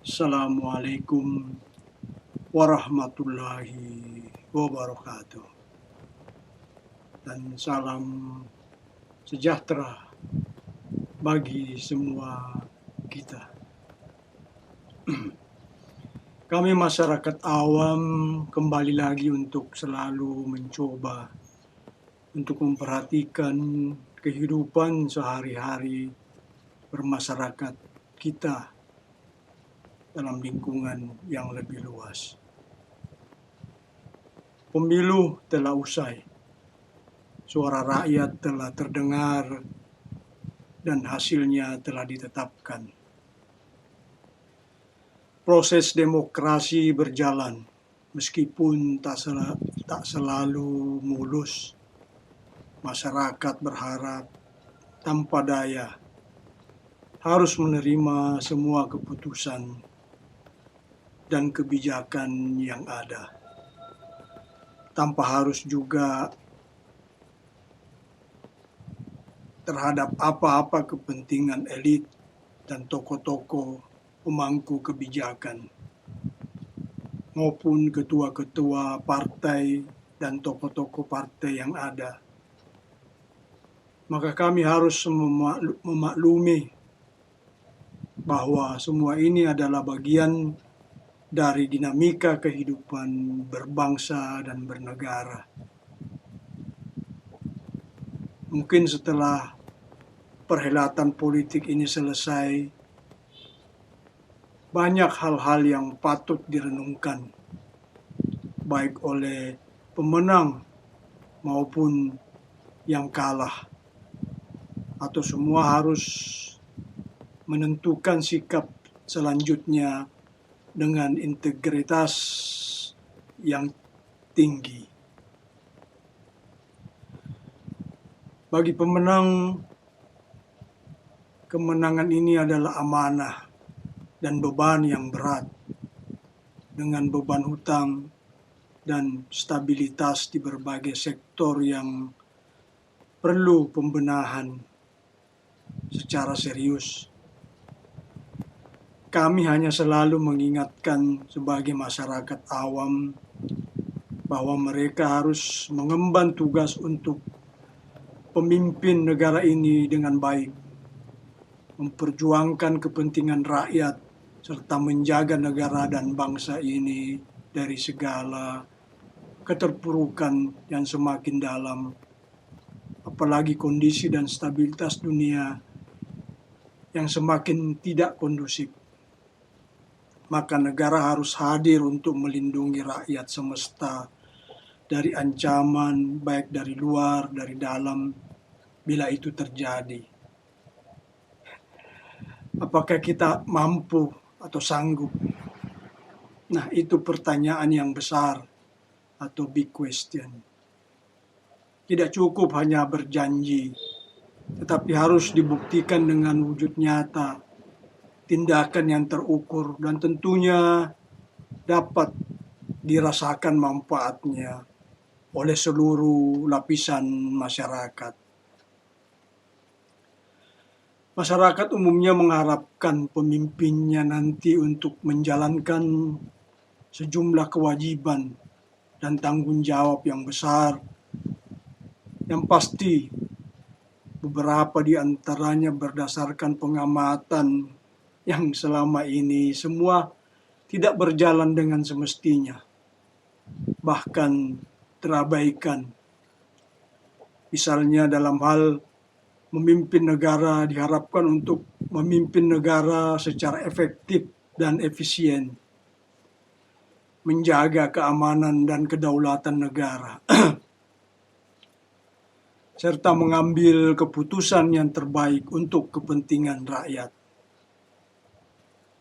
Assalamualaikum warahmatullahi wabarakatuh. Dan salam sejahtera bagi semua kita. Kami masyarakat awam kembali lagi untuk selalu mencoba untuk memperhatikan kehidupan sehari-hari bermasyarakat kita dalam lingkungan yang lebih luas. Pemilu telah usai, suara rakyat telah terdengar, dan hasilnya telah ditetapkan. Proses demokrasi berjalan, meskipun tak selalu mulus. Masyarakat berharap tanpa daya harus menerima semua keputusan dan kebijakan yang ada, tanpa harus juga terhadap apa-apa kepentingan elit dan tokoh-tokoh pemangku kebijakan maupun ketua-ketua partai dan tokoh-tokoh partai yang ada. Maka kami harus memaklumi bahwa semua ini adalah bagian dari dinamika kehidupan berbangsa dan bernegara. Mungkin setelah perhelatan politik ini selesai, banyak hal-hal yang patut direnungkan, baik oleh pemenang maupun yang kalah, atau semua harus menentukan sikap selanjutnya dengan integritas yang tinggi. Bagi pemenang, kemenangan ini adalah amanah dan beban yang berat, dengan beban hutang dan stabilitas di berbagai sektor yang perlu pembenahan secara serius. Kami hanya selalu mengingatkan sebagai masyarakat awam bahwa mereka harus mengemban tugas untuk pemimpin negara ini dengan baik, memperjuangkan kepentingan rakyat, serta menjaga negara dan bangsa ini dari segala keterpurukan yang semakin dalam, apalagi kondisi dan stabilitas dunia yang semakin tidak kondusif. Maka negara harus hadir untuk melindungi rakyat semesta dari ancaman baik dari luar, dari dalam, bila itu terjadi. Apakah kita mampu atau sanggup? Nah, itu pertanyaan yang besar atau big question. Tidak cukup hanya berjanji, tetapi harus dibuktikan dengan wujud nyata, tindakan yang terukur, dan tentunya dapat dirasakan manfaatnya oleh seluruh lapisan masyarakat. Masyarakat umumnya mengharapkan pemimpinnya nanti untuk menjalankan sejumlah kewajiban dan tanggung jawab yang besar, yang pasti beberapa di antaranya berdasarkan pengamatan yang selama ini semua tidak berjalan dengan semestinya, bahkan terabaikan. Misalnya dalam hal memimpin negara, diharapkan untuk memimpin negara secara efektif dan efisien, menjaga keamanan dan kedaulatan negara, serta mengambil keputusan yang terbaik untuk kepentingan rakyat.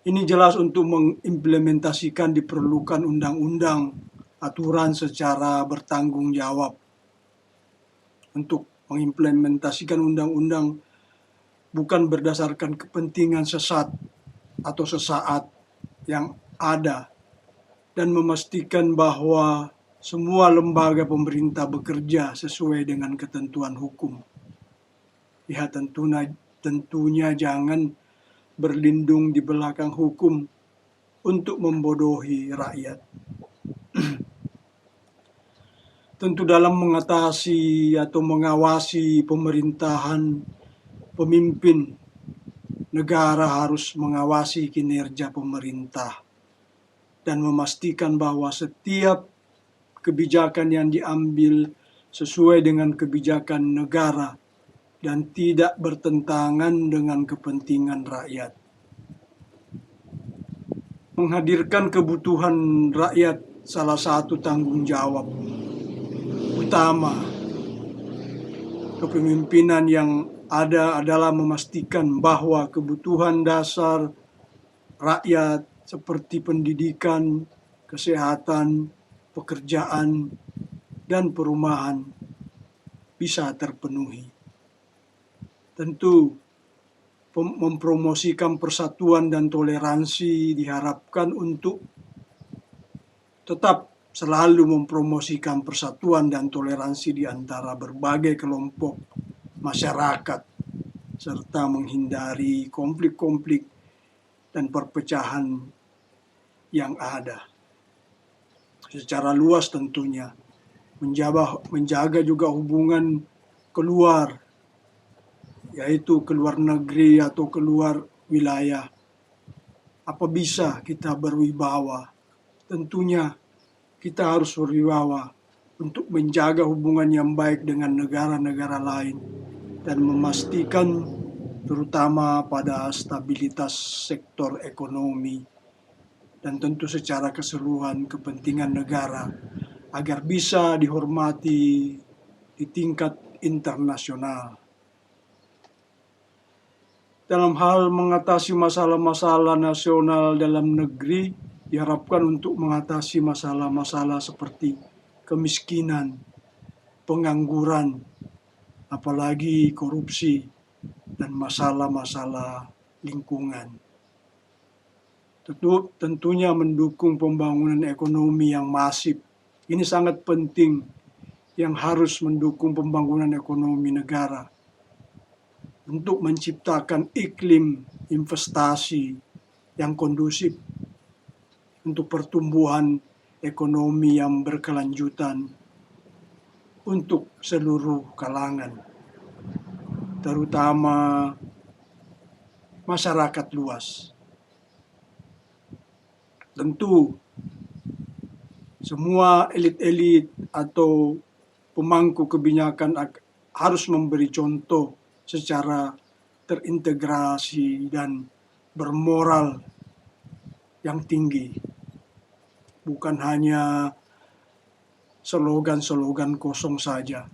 Ini jelas untuk mengimplementasikan diperlukan undang-undang, aturan secara bertanggung jawab. Untuk mengimplementasikan undang-undang bukan berdasarkan kepentingan sesat atau sesaat yang ada, dan memastikan bahwa semua lembaga pemerintah bekerja sesuai dengan ketentuan hukum. Ya, tentunya jangan berlindung di belakang hukum untuk membodohi rakyat. Tentu dalam mengatasi atau mengawasi pemerintahan, pemimpin negara harus mengawasi kinerja pemerintah dan memastikan bahwa setiap kebijakan yang diambil sesuai dengan kebijakan negara dan tidak bertentangan dengan kepentingan rakyat. Menghadirkan kebutuhan rakyat salah satu tanggung jawab utama kepemimpinan yang ada adalah memastikan bahwa kebutuhan dasar rakyat seperti pendidikan, kesehatan, pekerjaan, dan perumahan bisa terpenuhi. Tentu mempromosikan persatuan dan toleransi diharapkan untuk tetap selalu mempromosikan persatuan dan toleransi di antara berbagai kelompok masyarakat, serta menghindari konflik-konflik dan perpecahan yang ada. Secara luas tentunya, menjaga juga hubungan keluar, yaitu keluar negeri atau keluar wilayah. Apa bisa kita berwibawa? Tentunya kita harus berwibawa untuk menjaga hubungan yang baik dengan negara-negara lain dan memastikan terutama pada stabilitas sektor ekonomi dan tentu secara keseluruhan kepentingan negara agar bisa dihormati di tingkat internasional. Dalam hal mengatasi masalah-masalah nasional dalam negeri, diharapkan untuk mengatasi masalah-masalah seperti kemiskinan, pengangguran, apalagi korupsi, dan masalah-masalah lingkungan. Tentunya mendukung pembangunan ekonomi yang masif. Ini sangat penting yang harus mendukung pembangunan ekonomi negara untuk menciptakan iklim investasi yang kondusif untuk pertumbuhan ekonomi yang berkelanjutan untuk seluruh kalangan, terutama masyarakat luas. Tentu semua elit-elit atau pemangku kebijakan harus memberi contoh secara terintegrasi dan bermoral yang tinggi. Bukan hanya slogan-slogan kosong saja.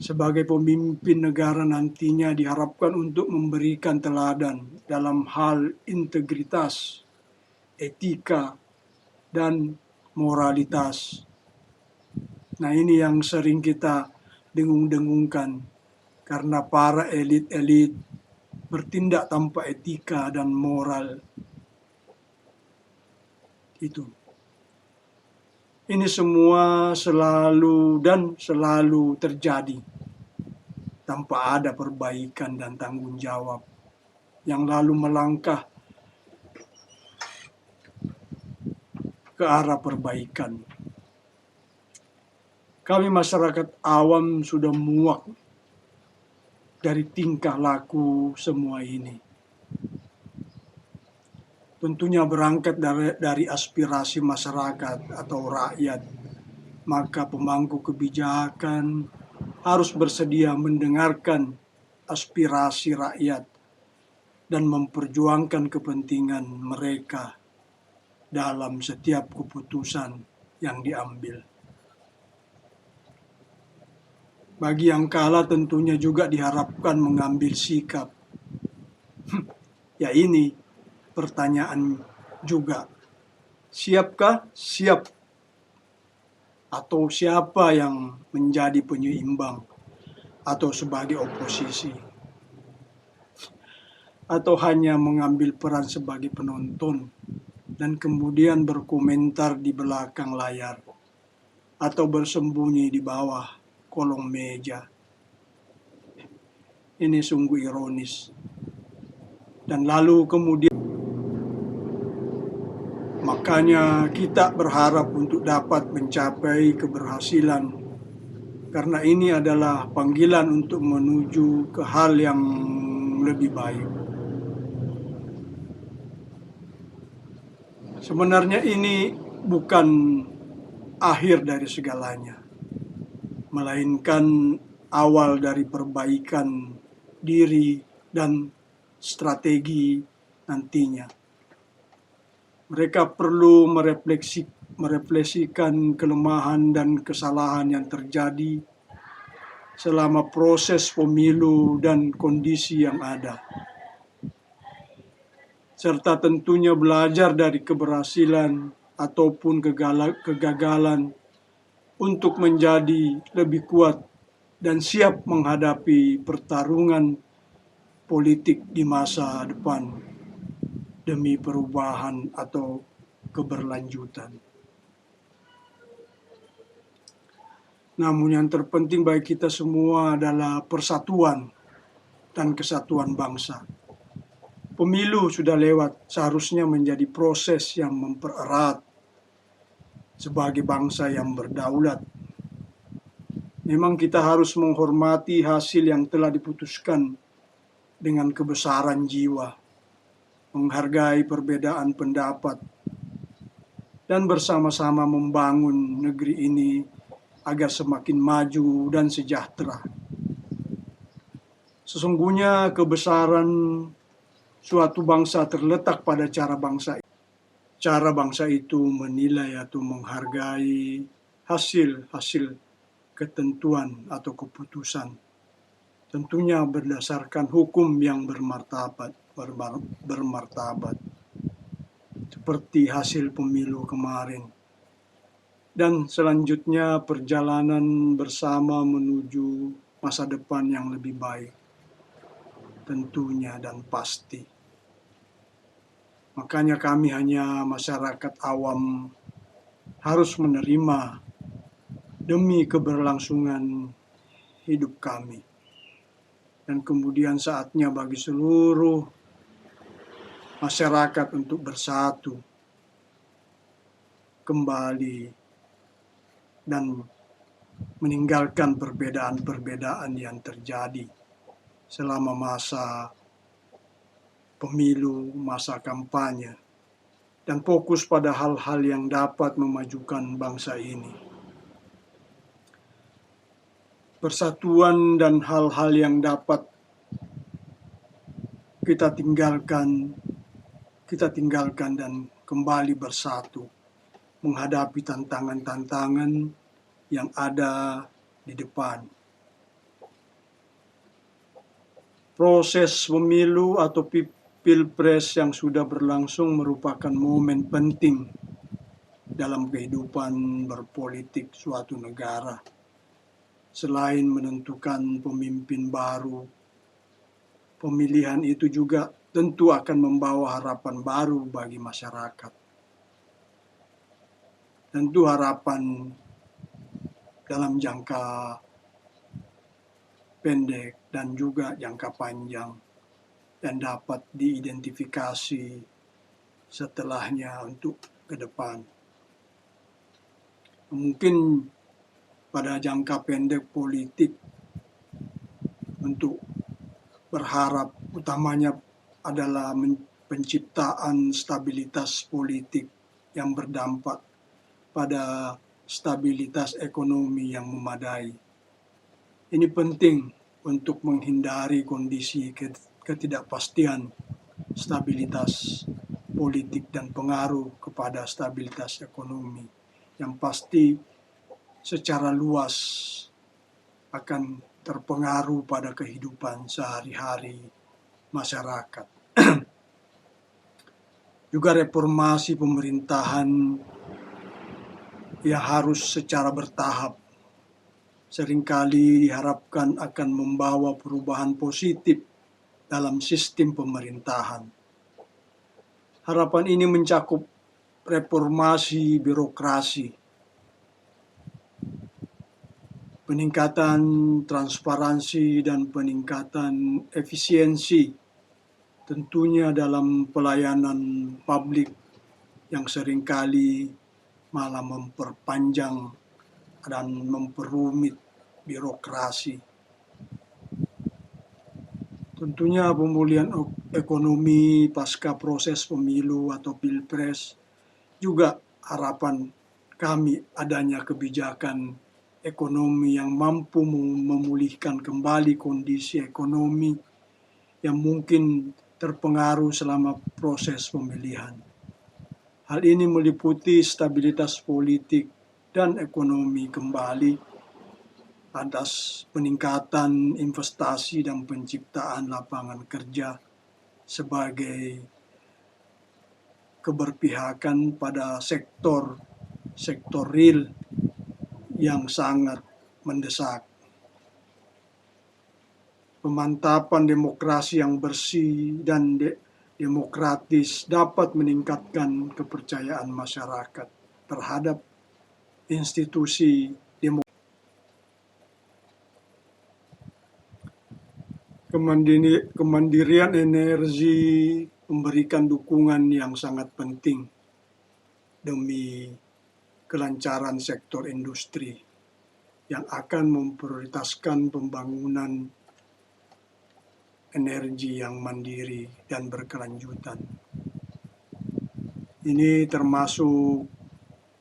Sebagai pemimpin negara nantinya diharapkan untuk memberikan teladan dalam hal integritas, etika, dan moralitas. Nah, ini yang sering kita dengung-dengungkan karena para elit-elit bertindak tanpa etika dan moral. Itu. Ini semua selalu terjadi tanpa ada perbaikan dan tanggung jawab yang lalu melangkah ke arah perbaikan. Kami masyarakat awam sudah muak dari tingkah laku semua ini. Tentunya berangkat dari aspirasi masyarakat atau rakyat, maka pemangku kebijakan harus bersedia mendengarkan aspirasi rakyat dan memperjuangkan kepentingan mereka dalam setiap keputusan yang diambil. Bagi yang kalah tentunya juga diharapkan mengambil sikap. Ya ini pertanyaan juga. Siapkah? Siap. Atau siapa yang menjadi penyeimbang atau sebagai oposisi? Atau hanya mengambil peran sebagai penonton dan kemudian berkomentar di belakang layar atau bersembunyi di bawah kolong meja. Ini sungguh ironis. Dan lalu kemudian Makanya kita berharap untuk dapat mencapai keberhasilan, karena ini adalah panggilan untuk menuju ke hal yang lebih baik. Sebenarnya ini bukan akhir dari segalanya, melainkan awal dari perbaikan diri dan strategi nantinya. Mereka perlu merefleksikan kelemahan dan kesalahan yang terjadi selama proses pemilu dan kondisi yang ada, serta tentunya belajar dari keberhasilan ataupun kegagalan untuk menjadi lebih kuat dan siap menghadapi pertarungan politik di masa depan demi perubahan atau keberlanjutan. Namun yang terpenting bagi kita semua adalah persatuan dan kesatuan bangsa. Pemilu sudah lewat, seharusnya menjadi proses yang mempererat sebagai bangsa yang berdaulat. Memang kita harus menghormati hasil yang telah diputuskan dengan kebesaran jiwa, menghargai perbedaan pendapat, dan bersama-sama membangun negeri ini agar semakin maju dan sejahtera. Sesungguhnya kebesaran suatu bangsa terletak pada cara bangsa itu menilai atau menghargai hasil ketentuan atau keputusan, tentunya berdasarkan hukum yang bermartabat, seperti hasil pemilu kemarin. Dan selanjutnya perjalanan bersama menuju masa depan yang lebih baik, tentunya dan pasti. Makanya kami hanya masyarakat awam harus menerima demi keberlangsungan hidup kami. Dan kemudian saatnya bagi seluruh masyarakat untuk bersatu kembali dan meninggalkan perbedaan-perbedaan yang terjadi selama masa pemilu, masa kampanye, dan fokus pada hal-hal yang dapat memajukan bangsa ini. Persatuan dan hal-hal yang dapat kita tinggalkan dan kembali bersatu menghadapi tantangan-tantangan yang ada di depan. Proses pemilu atau pilpres yang sudah berlangsung merupakan momen penting dalam kehidupan berpolitik suatu negara. Selain menentukan pemimpin baru, pemilihan itu juga tentu akan membawa harapan baru bagi masyarakat. Tentu harapan dalam jangka pendek dan juga jangka panjang yang dapat diidentifikasi setelahnya untuk ke depan. Mungkin pada jangka pendek politik untuk berharap utamanya adalah penciptaan stabilitas politik yang berdampak pada stabilitas ekonomi yang memadai. Ini penting untuk menghindari kondisi ketidakpastian stabilitas politik dan pengaruh kepada stabilitas ekonomi yang pasti secara luas akan terpengaruh pada kehidupan sehari-hari masyarakat. Juga reformasi pemerintahan yang harus secara bertahap seringkali diharapkan akan membawa perubahan positif dalam sistem pemerintahan. Harapan ini mencakup reformasi birokrasi, peningkatan transparansi dan peningkatan efisiensi tentunya dalam pelayanan publik yang seringkali malah memperpanjang dan memperumit birokrasi. Tentunya pemulihan ekonomi pasca proses pemilu atau pilpres juga harapan kami adanya kebijakan ekonomi yang mampu memulihkan kembali kondisi ekonomi yang mungkin terpengaruh selama proses pemilihan. Hal ini meliputi stabilitas politik dan ekonomi kembali, atas peningkatan investasi dan penciptaan lapangan kerja sebagai keberpihakan pada sektor real yang sangat mendesak. Pemantapan demokrasi yang bersih dan demokratis dapat meningkatkan kepercayaan masyarakat terhadap institusi demokrasi. Kemandirian energi memberikan dukungan yang sangat penting demi kelancaran sektor industri yang akan memprioritaskan pembangunan energi yang mandiri dan berkelanjutan. Ini termasuk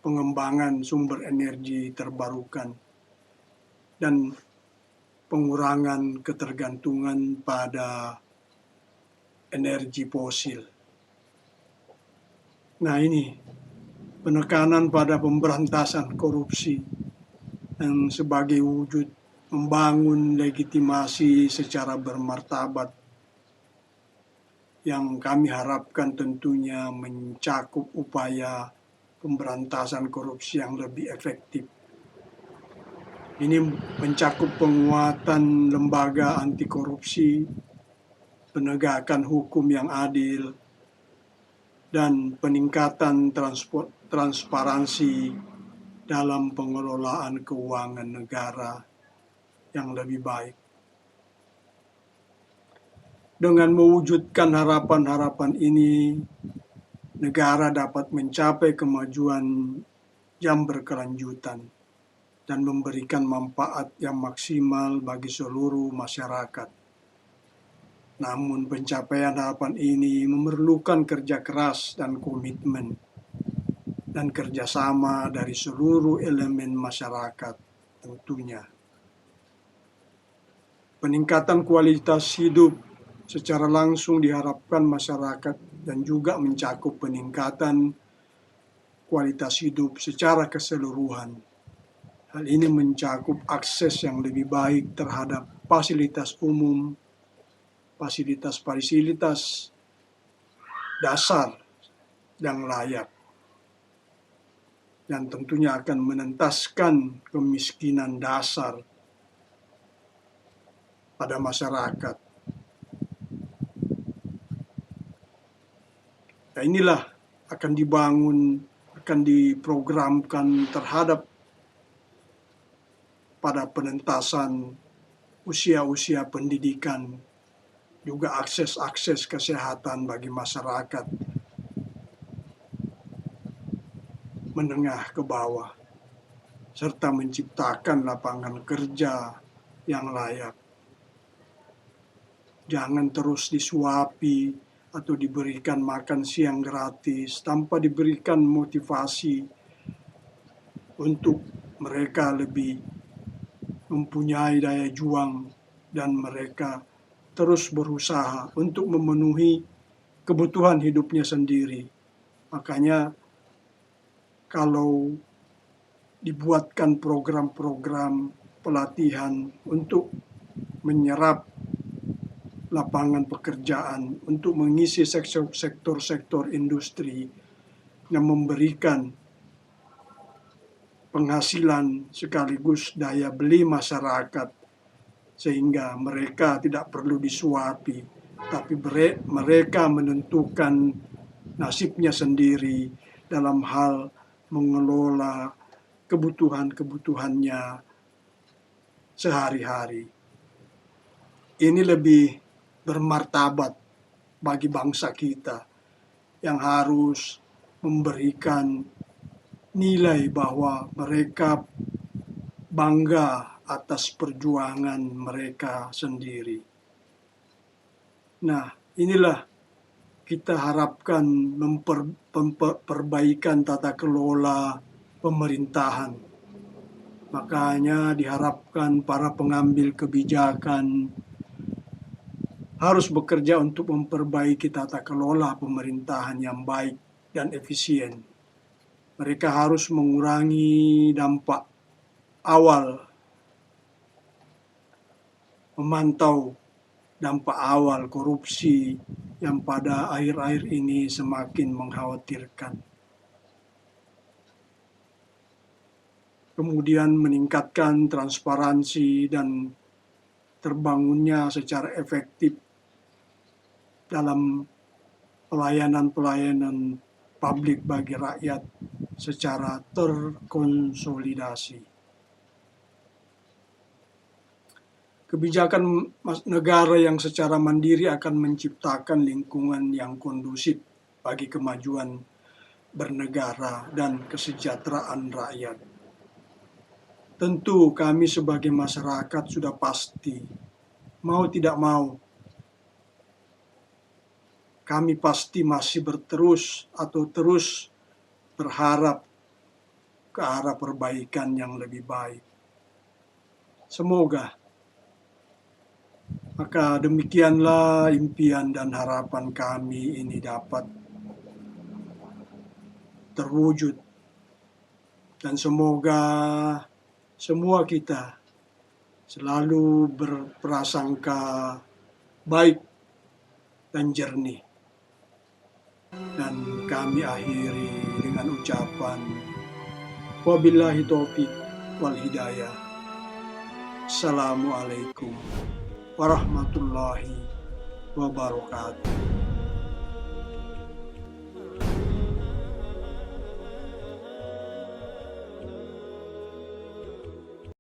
pengembangan sumber energi terbarukan dan pengurangan ketergantungan pada energi fosil. Nah, ini penekanan pada pemberantasan korupsi yang sebagai wujud membangun legitimasi secara bermartabat yang kami harapkan tentunya mencakup upaya pemberantasan korupsi yang lebih efektif. Ini mencakup penguatan lembaga anti korupsi, penegakan hukum yang adil, dan peningkatan transparansi dalam pengelolaan keuangan negara yang lebih baik. Dengan mewujudkan harapan-harapan ini, negara dapat mencapai kemajuan yang berkelanjutan dan memberikan manfaat yang maksimal bagi seluruh masyarakat. Namun pencapaian harapan ini memerlukan kerja keras dan komitmen dan kerjasama dari seluruh elemen masyarakat tentunya. Peningkatan kualitas hidup secara langsung diharapkan masyarakat dan juga mencakup peningkatan kualitas hidup secara keseluruhan. Hal ini mencakup akses yang lebih baik terhadap fasilitas umum, fasilitas dasar yang layak, dan tentunya akan menentaskan kemiskinan dasar pada masyarakat. Nah, inilah akan dibangun, akan diprogramkan terhadap pada penentasan usia-usia pendidikan, juga akses kesehatan bagi masyarakat menengah ke bawah, serta menciptakan lapangan kerja yang layak. Jangan terus disuapi atau diberikan makan siang gratis tanpa diberikan motivasi untuk mereka lebih mempunyai daya juang dan mereka terus berusaha untuk memenuhi kebutuhan hidupnya sendiri. Makanya kalau dibuatkan program-program pelatihan untuk menyerap lapangan pekerjaan, untuk mengisi sektor-sektor industri yang memberikan penghasilan sekaligus daya beli masyarakat, sehingga mereka tidak perlu disuapi, tapi mereka menentukan nasibnya sendiri dalam hal mengelola kebutuhan-kebutuhannya sehari-hari. Ini lebih bermartabat bagi bangsa kita yang harus memberikan nilai bahwa mereka bangga atas perjuangan mereka sendiri. Nah, inilah kita harapkan perbaikan tata kelola pemerintahan. Makanya diharapkan para pengambil kebijakan harus bekerja untuk memperbaiki tata kelola pemerintahan yang baik dan efisien. Mereka harus mengurangi dampak awal, memantau dampak awal korupsi yang pada akhir-akhir ini semakin mengkhawatirkan. Kemudian meningkatkan transparansi dan terbangunnya secara efektif dalam pelayanan-pelayanan publik bagi rakyat secara terkonsolidasi. Kebijakan negara yang secara mandiri akan menciptakan lingkungan yang kondusif bagi kemajuan bernegara dan kesejahteraan rakyat. Tentu kami sebagai masyarakat sudah pasti, mau tidak mau, kami pasti masih terus berharap ke arah perbaikan yang lebih baik. Semoga. Maka demikianlah impian dan harapan kami ini dapat terwujud. Dan semoga semua kita selalu berprasangka baik dan jernih. Dan kami akhiri dengan ucapan wabillahi taufiq wal hidayah. Assalamualaikum warahmatullahi wabarakatuh.